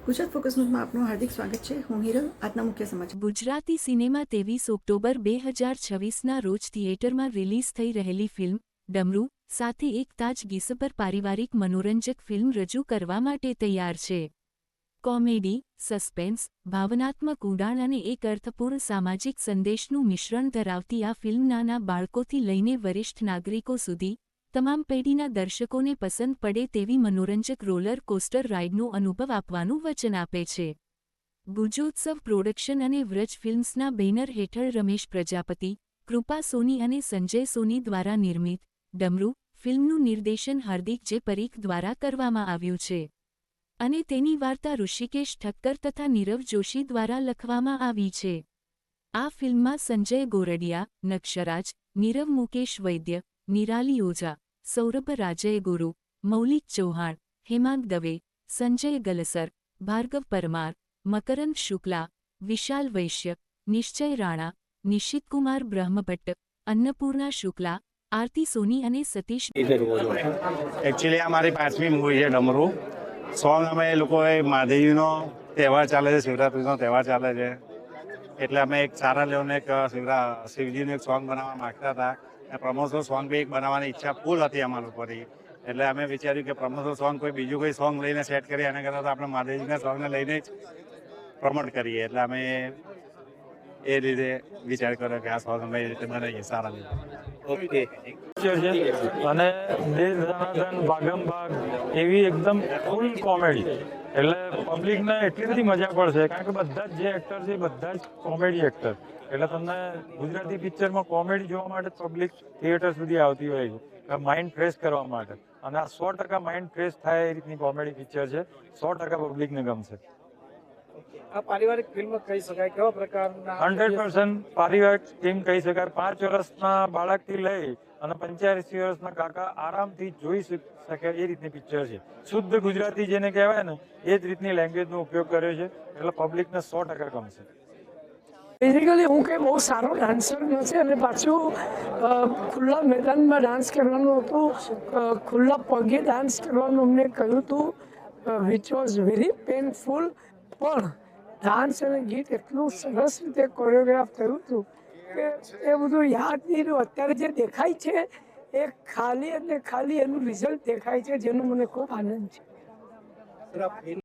Gujarat focus ન્યૂઝમાં આપનું હાર્દિક સ્વાગત છે. હું હિરલ. આજના મુખ્ય સમાચાર. ગુજરાતી સિનેમા 23 ઓક્ટોબર 2026ના રોજ થિયેટરમાં રિલીઝ થઈ રહેલી ફિલ્મ ડમરૂ સાથે એક તાજ ગીસબર પારિવારિક મનોરંજક ફિલ્મ રજૂ કરવા માટે તૈયાર છે. કોમેડી, સસ્પેન્સ, ભાવનાત્મક ઊંડાણ અને એક અર્થપૂર્ણ સામાજિક સંદેશનું મિશ્રણ ધરાવતી આ ફિલ્મ નાના બાળકોથી લઈને વરિષ્ઠ નાગરિકો સુધી તમામ પેઢીના દર્શકોને પસંદ પડે તેવી મનોરંજક રોલર કોસ્ટર રાઇડનો અનુભવ આપવાનું વચન આપે છે. ગુજોત્સવ પ્રોડક્શન અને વ્રજ ફિલ્મ્સના બેનર હેઠળ રમેશ પ્રજાપતિ, કૃપા સોની અને સંજય સોની દ્વારા નિર્મિત ડમરૂ ફિલ્મનું નિર્દેશન હાર્દિક જે પરીખ દ્વારા કરવામાં આવ્યું છે અને તેની વાર્તા ઋષિકેશ ઠક્કર તથા નીરવ જોશી દ્વારા લખવામાં આવી છે. આ ફિલ્મમાં સંજય ગોરડિયા, નક્ષરાજ, નીરવ મુકેશ વૈદ્ય, નિરાલી ઓઝા, સૌરભ રાજય ગુરુ, મૌલિક ચૌહાણ, હેમાંગ દવે, સંજય ગલસર, ભાર્ગવ પરમાર, મકરંદ શુક્લા, વિશાલ વૈશ્ય, નિશ્ચય રાણા, નિશિતકુમાર બ્રહ્મભટ્ટ, અન્નપૂર્ણા શુક્લા, આરતી સોની અને સતીશ. એકચ્યુઅલી આ મારી 5મી મૂવી છે ડમરૂ. સોંગ અમે એ લોકોએ મહાદેવીનો તહેવાર ચાલે છે, શિવરાત્રીનો તહેવાર ચાલે છે, એટલે અમે એક સારા લેવલને એક શિવજીનું એક સોંગ બનાવવા માગતા હતા. પ્રમોશનલ સોંગ બી એક બનાવવાની ઈચ્છા ફૂલ હતી અમારા લોકોની. એટલે અમે વિચાર્યું કે પ્રમોશનલ સોંગ બીજું કોઈ સોંગ લઈને સેટ કરીએ, એના કરતાં તો આપણે મહાદેવજીના સોંગને લઈને જ પ્રમોટ કરીએ. એટલે અમે એ રીતે વિચાર કર્યો કે આ સોંગ અમે એ રીતે બનાવીએ સારા રીતે. ઓકે. અને દેશ ધનાધન ભાગમ ભાગ એવી એકદમ ફૂલ કોમેડી, એટલે પબ્લિકને એટલી બધી મજા પડશે કારણ કે બધા જ જે એક્ટર છે બધા જ કોમેડી એક્ટર, એટલે તમને ગુજરાતી પિક્ચરમાં કોમેડી જોવા માટે પબ્લિક થિયેટર સુધી આવતી હોય છે માઇન્ડ ફ્રેશ કરવા માટે. અને આ 100% માઇન્ડ ફ્રેશ થાય એ રીતની કોમેડી પિક્ચર છે. 100% પબ્લિકને ગમશે. આ પારિવારિક ફિલ્મ કહી શકાય, કેવા પ્રકારના? 100% પારિવારિક ફિલ્મ કહી શકાય. 5 વર્ષના બાળકથી લઈ અને 85 વર્ષના કાકા આરામથી જોઈ શકે એ રીતની પિક્ચર છે. શુદ્ધ ગુજરાતી જેને કહેવાય ને એ જ રીતની લેંગ્વેજનો ઉપયોગ કર્યો છે, એટલે પબ્લિકને 100% ગમશે. બેઝિકલી હું કંઈ બહુ સારો ડાન્સર નથી અને પાછું ખુલ્લા મેદાનમાં ડાન્સ કરવાનું હતું, ખુલ્લા પગે ડાન્સ કરવાનું અમને કહ્યું હતું, વિચ વોઝ વેરી પેનફુલ. પણ ડાન્સ અને ગીત એટલું સરસ રીતે કોરિયોગ્રાફ થયું હતું કે એ બધું યાદ નહીં રહ્યું. અત્યારે જે દેખાય છે એ ખાલી અને ખાલી એનું રિઝલ્ટ દેખાય છે, જેનો મને ખૂબ આનંદ છે.